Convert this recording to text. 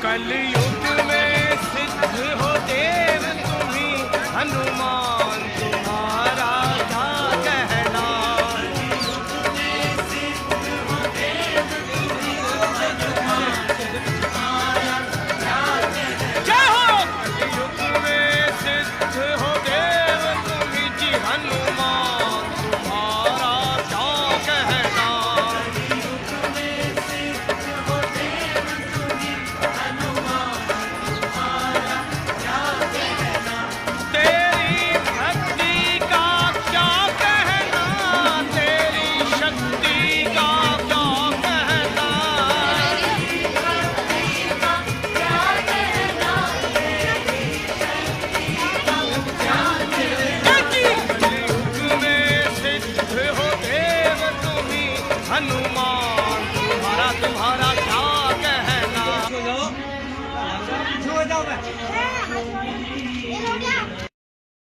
कलयुग में सिद्ध हो देव तुम्ही, हनुमान तुम्हारा क्या कहना। क्या हो कलयुग में सिद्ध हो देव तुम्ही जी, हनुमान तुम्हारा क्या कहना। हनुमान तुम्हारा क्या कहना।